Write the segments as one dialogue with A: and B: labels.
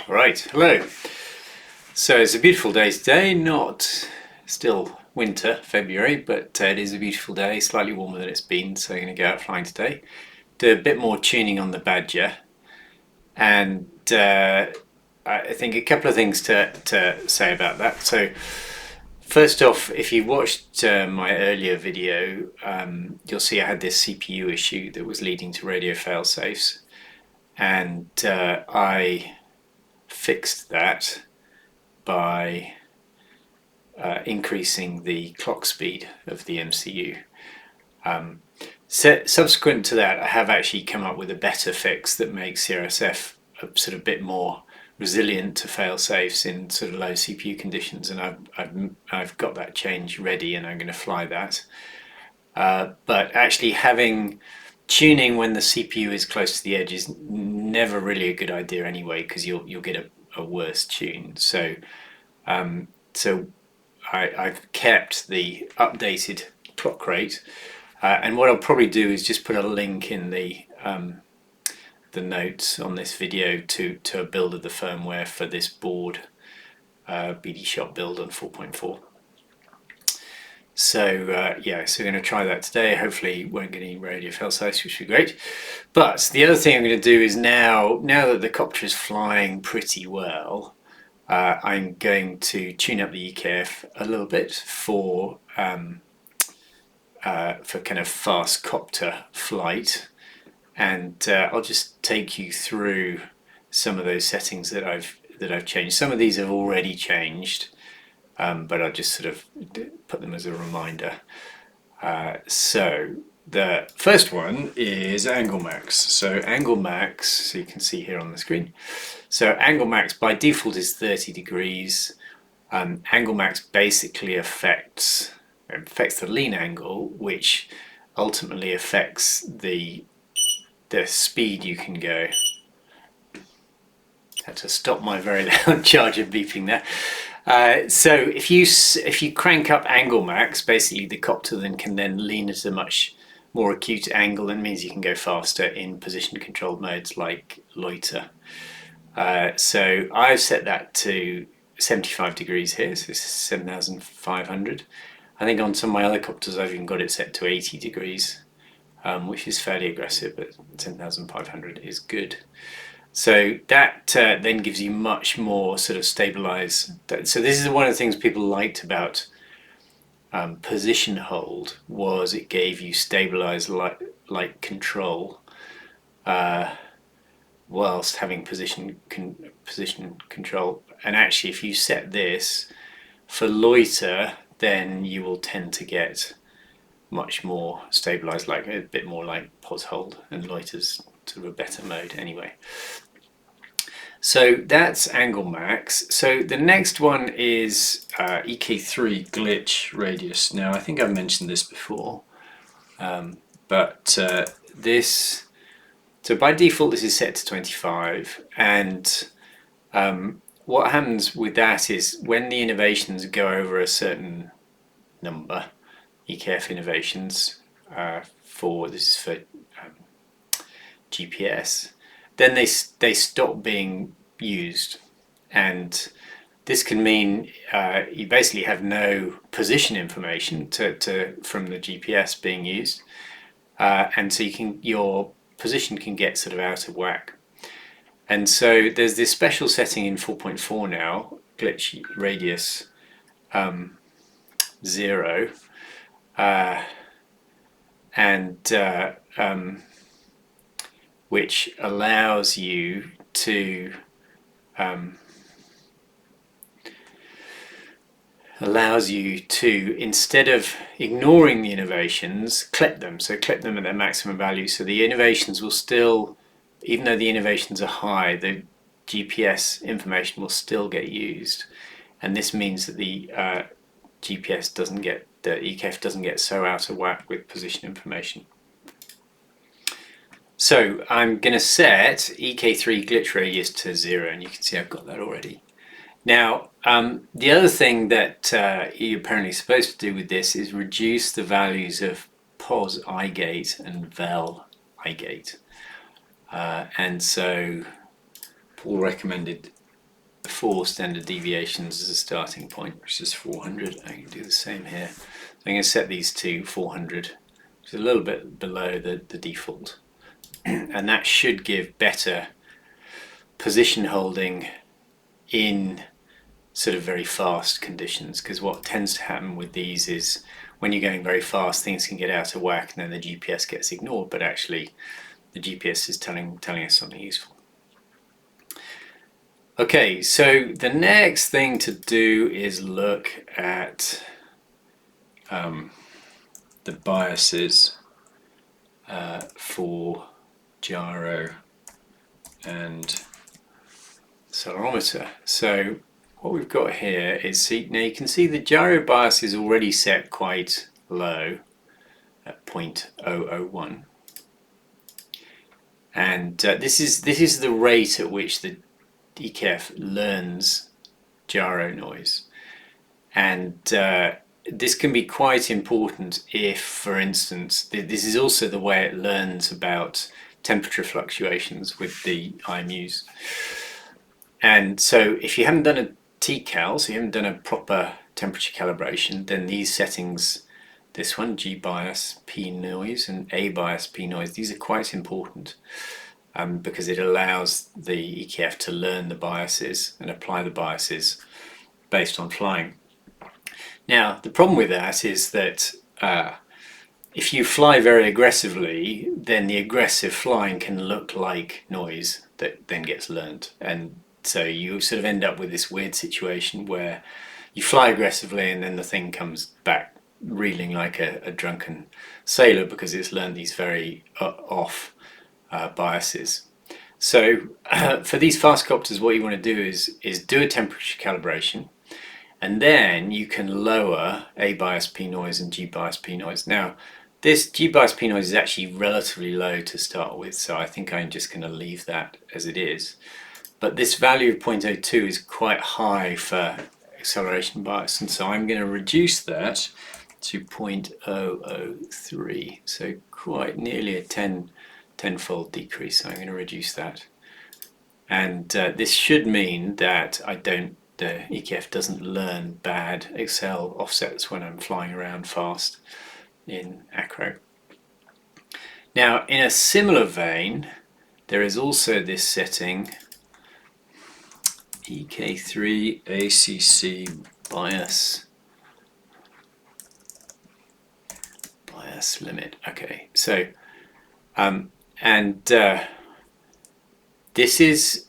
A: Right, hello. So it's a beautiful day today, not still winter, February, but it is a beautiful day, slightly warmer than it's been, so I'm going to go out flying today. Do a bit more tuning on the Badger, and I think a couple of things to say about that. So first off, if you watched my earlier video, you'll see I had this CPU issue that was leading to radio failsafes, and I fixed that by increasing the clock speed of the MCU. Subsequent to that, I have actually come up with a better fix that makes CRSF a sort of bit more resilient to fail-safes in sort of low CPU conditions, and I've got that change ready, and I'm going to fly that. But actually having tuning when the CPU is close to the edge is never really a good idea anyway, because you'll get a worse tune. So I've kept the updated clock rate, and what I'll probably do is just put a link in the notes on this video to a build of the firmware for this board, BD Shop build on 4.4. So yeah, so we're going to try that today. Hopefully won't get any radio failsafes, which would be great. But the other thing I'm going to do is now that the copter is flying pretty well, I'm going to tune up the EKF a little bit for kind of fast copter flight, and I'll just take you through some of those settings that I've changed. Some of these have already changed, but I'll just sort of put them as a reminder. So the first one is angle max. So angle max, so you can see here on the screen. So angle max by default is 30 degrees. Angle max basically affects the lean angle, which ultimately affects the speed you can go. Had to stop my very loud charger beeping there. So if you crank up angle max, basically the copter can lean at a much more acute angle, and means you can go faster in position controlled modes like loiter. So I've set that to 75 degrees here, so this is 7,500. I think on some of my other copters I've even got it set to 80 degrees, which is fairly aggressive, but 10,500 is good. So that then gives you much more sort of stabilize. So this is one of the things people liked about position hold, was it gave you stabilized light control whilst having position control. And actually, if you set this for loiter, then you will tend to get much more stabilized, like a bit more like pos hold, and loiter's sort of a better mode anyway. So that's angle max. So the next one is EK3 glitch radius. Now I think I've mentioned this before, but this, so by default this is set to 25, and what happens with that is when the innovations go over a certain number, EKF innovations, this is for GPS, then they stop being used, and this can mean you basically have no position information from the GPS being used, and so your position can get sort of out of whack. And so there's this special setting in 4.4 now, glitch radius 0, which allows you to instead of ignoring the innovations, clip them. So clip them at their maximum value. So the innovations will still, even though the innovations are high, the GPS information will still get used, and this means that the EKF doesn't get so out of whack with position information. So I'm going to set EK3 glitch radius to 0, and you can see I've got that already. Now the other thing that you're apparently supposed to do with this is reduce the values of pos igate and vel igate, and so Paul recommended 4 standard deviations as a starting point, which is 400. I can do the same here. So I'm going to set these to 400, which is a little bit below the default. And that should give better position holding in sort of very fast conditions, because what tends to happen with these is when you're going very fast, things can get out of whack and then the GPS gets ignored, but actually the GPS is telling us something useful. Okay, so the next thing to do is look at the biases for gyro and accelerometer. So what we've got here is, now you can see the gyro bias is already set quite low at 0.001, and this is the rate at which the EKF learns gyro noise, and this can be quite important if, for instance, this is also the way it learns about temperature fluctuations with the IMUs. And so if you haven't done a TCal, so you haven't done a proper temperature calibration, then these settings, this one, G bias P noise and A bias P noise, these are quite important because it allows the EKF to learn the biases and apply the biases based on flying. Now, the problem with that is that if you fly very aggressively, then the aggressive flying can look like noise that then gets learned. And so you sort of end up with this weird situation where you fly aggressively and then the thing comes back reeling like a drunken sailor because it's learned these very off biases. So for these fast copters, what you want to do is do a temperature calibration, and then you can lower A bias P noise and G bias P noise. Now, this G bias P noise is actually relatively low to start with, so I think I'm just going to leave that as it is. But this value of 0.02 is quite high for acceleration bias, and so I'm going to reduce that to 0.003, so quite nearly a tenfold decrease. So I'm going to reduce that, and this should mean that the EKF doesn't learn bad accel offsets when I'm flying around fast in acro. Now, in a similar vein, there is also this setting, EK3 ACC bias limit. Okay, so this is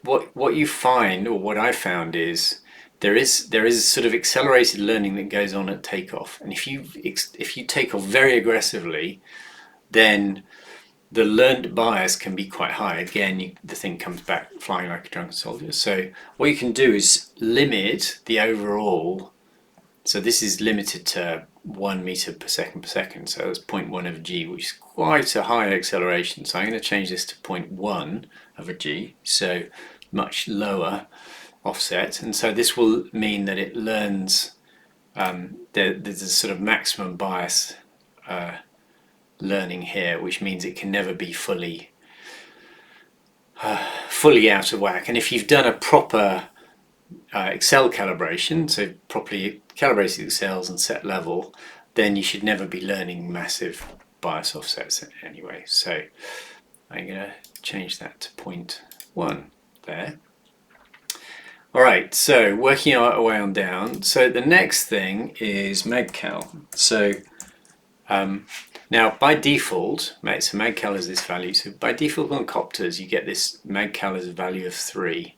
A: what you find, or what I found, is there is sort of accelerated learning that goes on at takeoff, and if you take off very aggressively, then the learned bias can be quite high. Again, the thing comes back flying like a drunken soldier. So what you can do is limit the overall. So this is limited to 1 meter per second, so that's 0.1 of a G, which is quite a high acceleration. So I'm going to change this to 0.1 of a G, so much lower offset. And so this will mean that it learns, there's a sort of maximum bias learning here, which means it can never be fully out of whack. And if you've done a proper accel calibration, so properly calibrated accels and set level, then you should never be learning massive bias offsets anyway. So I'm going to change that to 0.1 there. All right, so working our way on down. So the next thing is MagCal. So now by default, so MagCal is this value. So by default on copters, you get this MagCal as a value of 3.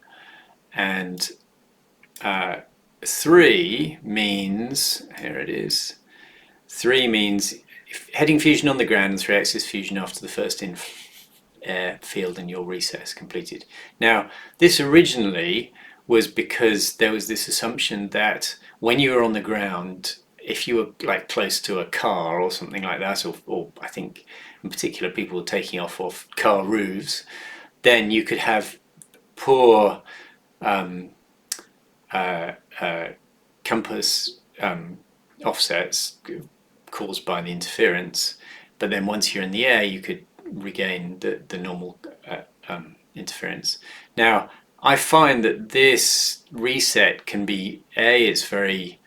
A: And 3 means, here it is, 3 means heading fusion on the ground and 3-axis fusion after the first in-air field and your reset is completed. Now, this originally was because there was this assumption that when you were on the ground, if you were like close to a car or something like that, or I think in particular people were taking off car roofs, then you could have poor compass offsets caused by the interference, but then once you're in the air you could regain the normal interference. Now, I find that this reset can be, it's very,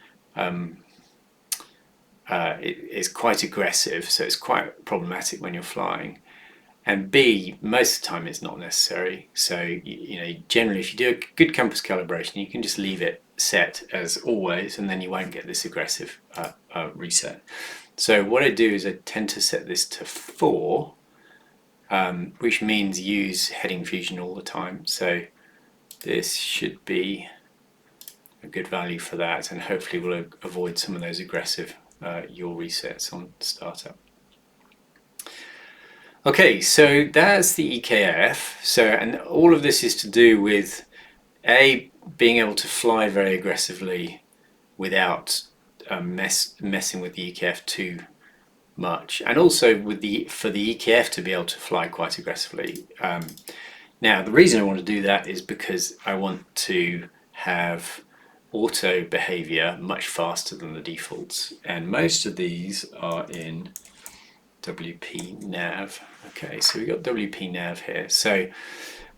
A: it's quite aggressive, so it's quite problematic when you're flying. And B, most of the time it's not necessary. So, you know, generally if you do a good compass calibration, you can just leave it set as always, and then you won't get this aggressive reset. So what I do is I tend to set this to 4, which means use heading fusion all the time. So this should be a good value for that, and hopefully we'll avoid some of those aggressive yaw resets on startup. Okay, so that's the EKF. So, and all of this is to do with being able to fly very aggressively without messing with the EKF too much, and also with for the EKF to be able to fly quite aggressively. Now, the reason I want to do that is because I want to have auto behavior much faster than the defaults, and most of these are in WPNav. Okay, so we've got WPNav here. So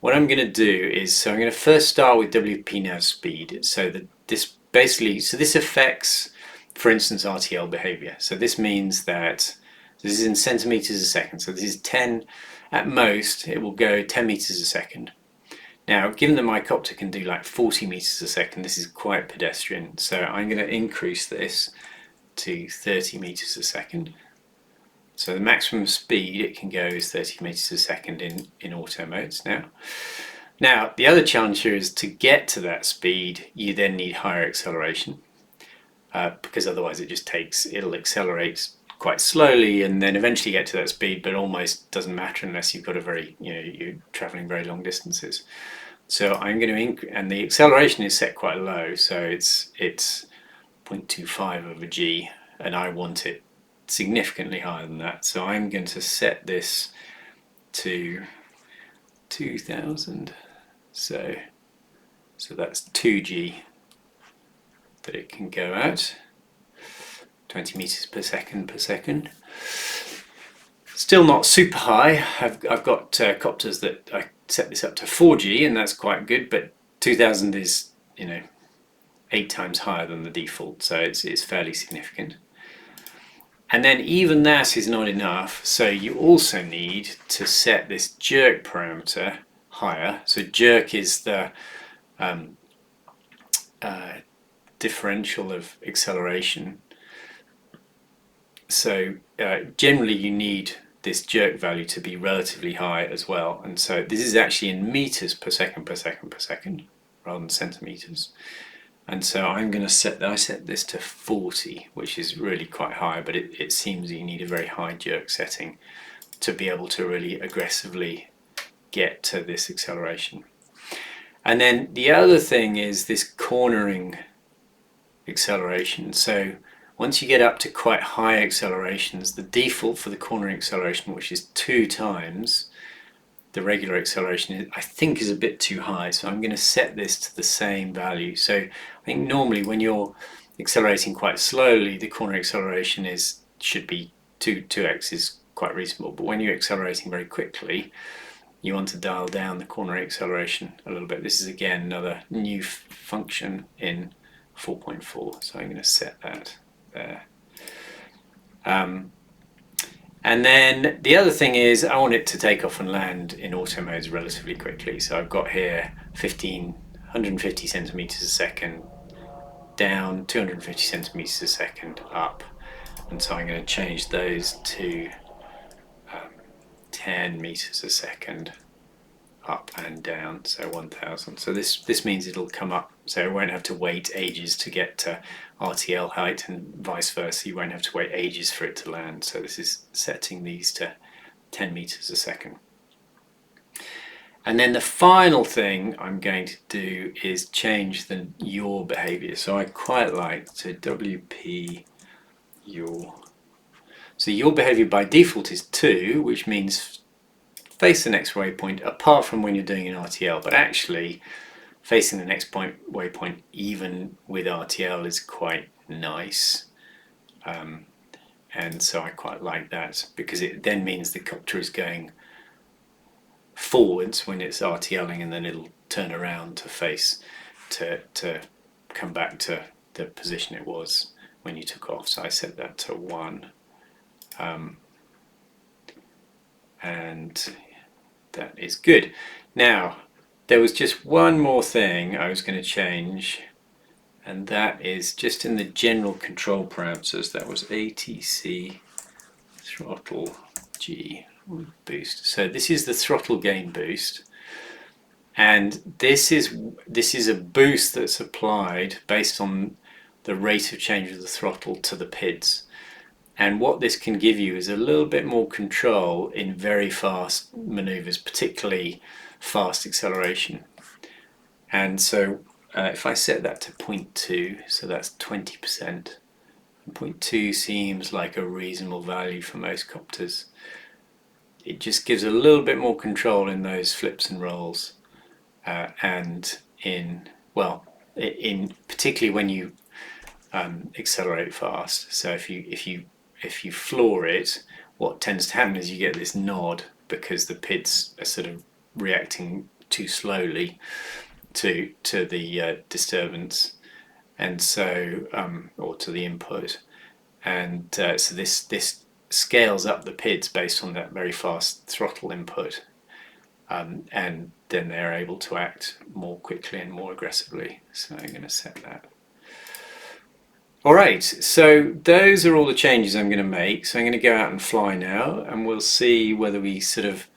A: what I'm going to do is, I'm going to first start with WPNav speed. So that this affects, for instance, RTL behavior. So this means that this is in centimeters a second. So this is 10, at most it will go 10 meters a second. Now, given that my copter can do like 40 meters a second, this is quite pedestrian. So I'm going to increase this to 30 meters a second. So the maximum speed it can go is 30 meters a second in auto modes now. Now, the other challenge here is to get to that speed, you then need higher acceleration, because otherwise it'll accelerate quite slowly and then eventually get to that speed, but almost doesn't matter unless you've got you're traveling very long distances. So I'm going to, and the acceleration is set quite low, so it's 0.25 over g, and I want it significantly higher than that. So I'm going to set this to 2000. So that's 2g that it can go at, 20 meters per second. Still not super high. I've got copters that I set this up to 4g, and that's quite good, but 2000 is 8 times higher than the default, so it's fairly significant. And then even that is not enough, so you also need to set this jerk parameter higher. So jerk is the differential of acceleration. So generally you need this jerk value to be relatively high as well, and so this is actually in meters per second rather than centimeters. And so I'm going to I set this to 40, which is really quite high, but it seems that you need a very high jerk setting to be able to really aggressively get to this acceleration. And then the other thing is this cornering acceleration. So once you get up to quite high accelerations, the default for the cornering acceleration, which is 2 times the regular acceleration, I think is a bit too high, so I'm going to set this to the same value. So I think normally when you're accelerating quite slowly, the corner acceleration should be 2x is quite reasonable, but when you're accelerating very quickly, you want to dial down the corner acceleration a little bit. This is again another new function in 4.4, so I'm going to set that there. And then the other thing is I want it to take off and land in auto modes relatively quickly. So I've got here 150 centimeters a second down, 250 centimeters a second up. And so I'm going to change those to 10 meters a second up and down, so 1000. So this means it'll come up, so it won't have to wait ages to get to RTL height, and vice versa, you won't have to wait ages for it to land. So this is setting these to 10 meters a second. And then the final thing I'm going to do is change the yaw behavior. So I quite like to WP yaw. So yaw behavior by default is 2, which means face the next waypoint, apart from when you're doing an RTL, but actually facing the next waypoint even with RTL is quite nice, and so I quite like that because it then means the copter is going forwards when it's RTLing, and then it'll turn around to face to come back to the position it was when you took off. So I set that to 1, and that is good. Now there was just one more thing I was going to change, and that is just in the general control parameters. That was ATC throttle G boost. So this is the throttle gain boost, and this is a boost that's applied based on the rate of change of the throttle to the PIDs. And what this can give you is a little bit more control in very fast maneuvers, particularly fast acceleration. And so if I set that to 0.2, so that's 20%, and 0.2 seems like a reasonable value for most copters. It just gives a little bit more control in those flips and rolls, and in particularly when you accelerate fast. So if you floor it, what tends to happen is you get this nod because the PIDs are sort of reacting too slowly to the disturbance, and so or to the input, and so this scales up the PIDs based on that very fast throttle input, and then they're able to act more quickly and more aggressively. So I'm going to set that. Alright, so those are all the changes I'm going to make. So I'm going to go out and fly now, and we'll see whether we sort of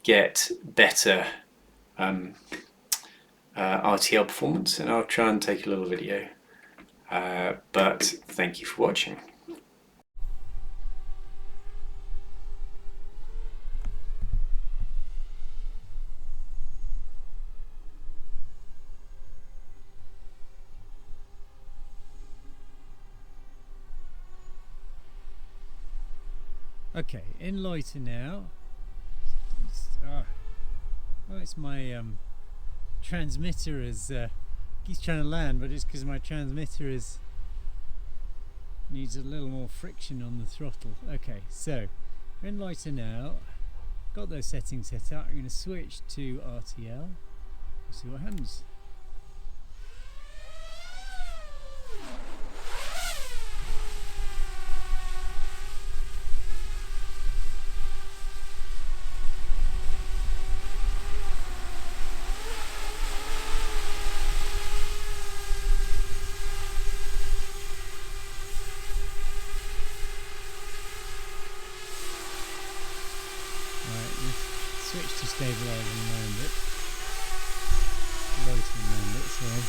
A: get better RTL performance, and I'll try and take a little video. But thank you for watching.
B: Okay, in Loiter now. It's my transmitter is keeps trying to land, but it's because my transmitter needs a little more friction on the throttle. Okay, so we're in Loiter now. Got those settings set up. I'm going to switch to RTL. See what happens. Switch to stabilise and land it. Loiter and land it, sorry.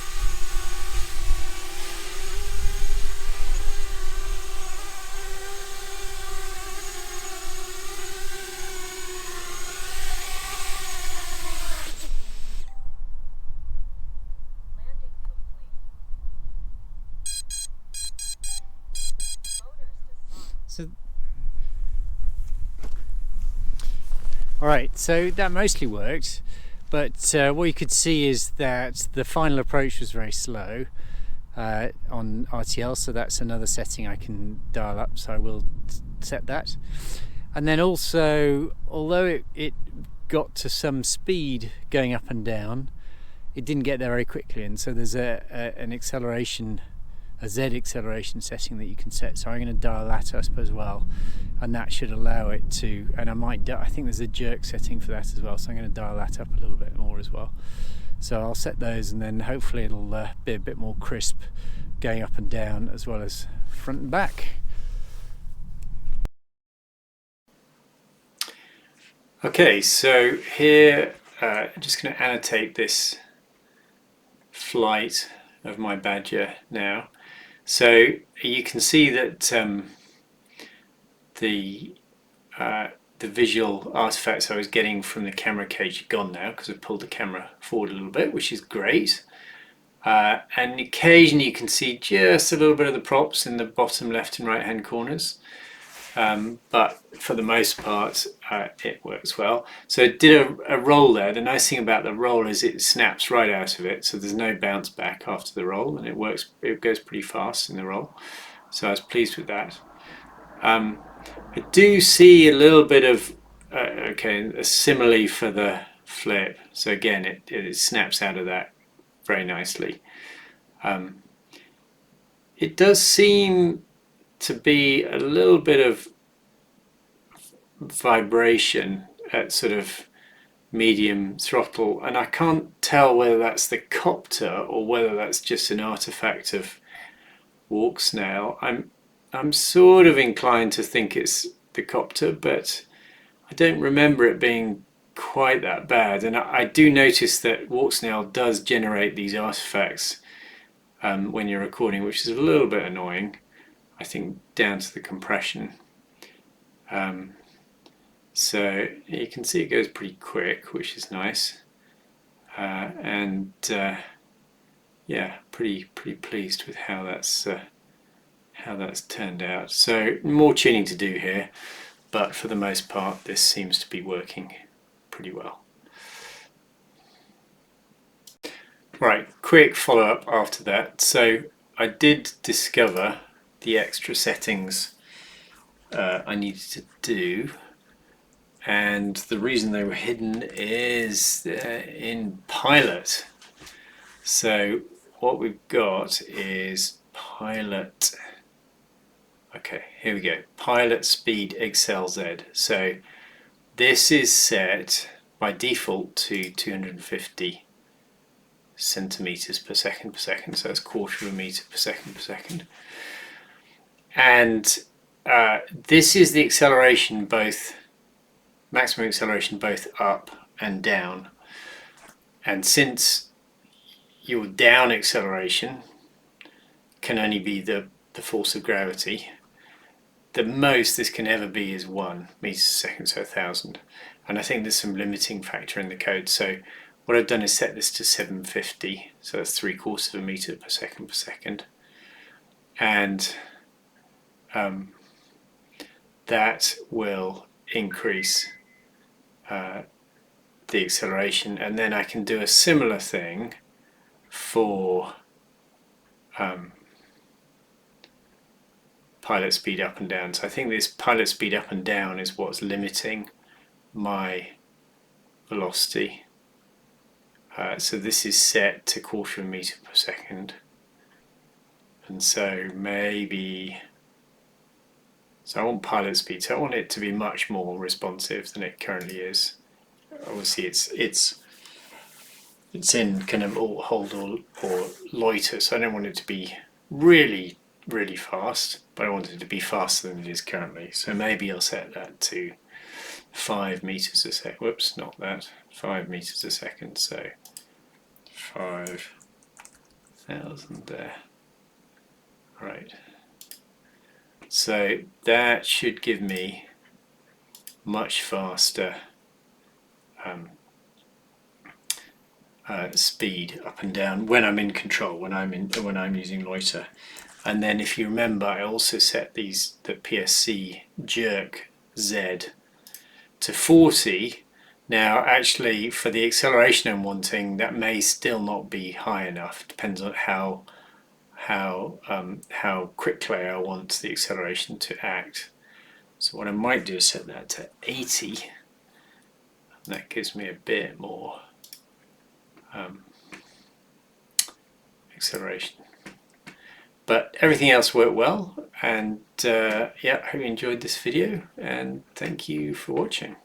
B: So alright, so that mostly worked, but what you could see is that the final approach was very slow on RTL, so that's another setting I can dial up, so I will set that. And then also, although it got to some speed going up and down, it didn't get there very quickly, and so there's an acceleration, a Z acceleration setting that you can set, so I'm going to dial that up as well, and that should allow it to, and I think there's a jerk setting for that as well, so I'm going to dial that up a little bit more as well. So I'll set those, and then hopefully it'll be a bit more crisp going up and down as well as front and back.
A: Okay, so here I'm just going to annotate this flight of my Badger now. So you can see that the visual artifacts I was getting from the camera cage are gone now because I've pulled the camera forward a little bit, which is great. And occasionally you can see just a little bit of the props in the bottom left and right hand corners. But for the most part it works well. So it did a roll there. The nice thing about the roll is it snaps right out of it, so there's no bounce back after the roll, and it goes pretty fast in the roll, so I was pleased with that. I do see a little bit of okay, similarly for the flip. So again, it snaps out of that very nicely. It does seem to be a little bit of vibration at sort of medium throttle, and I can't tell whether that's the copter or whether that's just an artifact of walk snail. I'm sort of inclined to think it's the copter, but I don't remember it being quite that bad. And I do notice that walk snail does generate these artifacts when you're recording, which is a little bit annoying, I think, down to the compression. So you can see it goes pretty quick, which is nice, and yeah, pretty pleased with how that's turned out. So more tuning to do here, but for the most part, this seems to be working pretty well. Right, quick follow-up after that. So I did discover the extra settings I needed to do. And the reason they were hidden is in Pilot. So what we've got is Pilot. Okay, here we go. Pilot Speed XLZ. So this is set by default to 250 centimeters per second, so that's 1/4 of a meter per second. And this is the acceleration, both maximum acceleration both up and down. And since your down acceleration can only be the force of gravity, the most this can ever be is 1 meters per second, so 1,000. And I think there's some limiting factor in the code. So what I've done is set this to 750, so that's 3/4 of a meter per second. And that will increase the acceleration, and then I can do a similar thing for pilot speed up and down. So I think this pilot speed up and down is what's limiting my velocity. So this is set to 1/4 of a meter per second, and so maybe, so I want pilot speed, so I want it to be much more responsive than it currently is. Obviously it's in kind of hold or loiter, so I don't want it to be really fast, but I want it to be faster than it is currently. So maybe I'll set that to 5 meters a second. Whoops, not that. 5 meters a second. So 5,000 there. Right. So that should give me much faster speed up and down when I'm in control, when I'm using loiter. And then if you remember, I also set the PSC jerk Z to 40. Now actually for the acceleration I'm wanting, that may still not be high enough. Depends on how quickly I want the acceleration to act. So what I might do is set that to 80. That gives me a bit more acceleration. But everything else worked well, and yeah, I hope you enjoyed this video, and thank you for watching.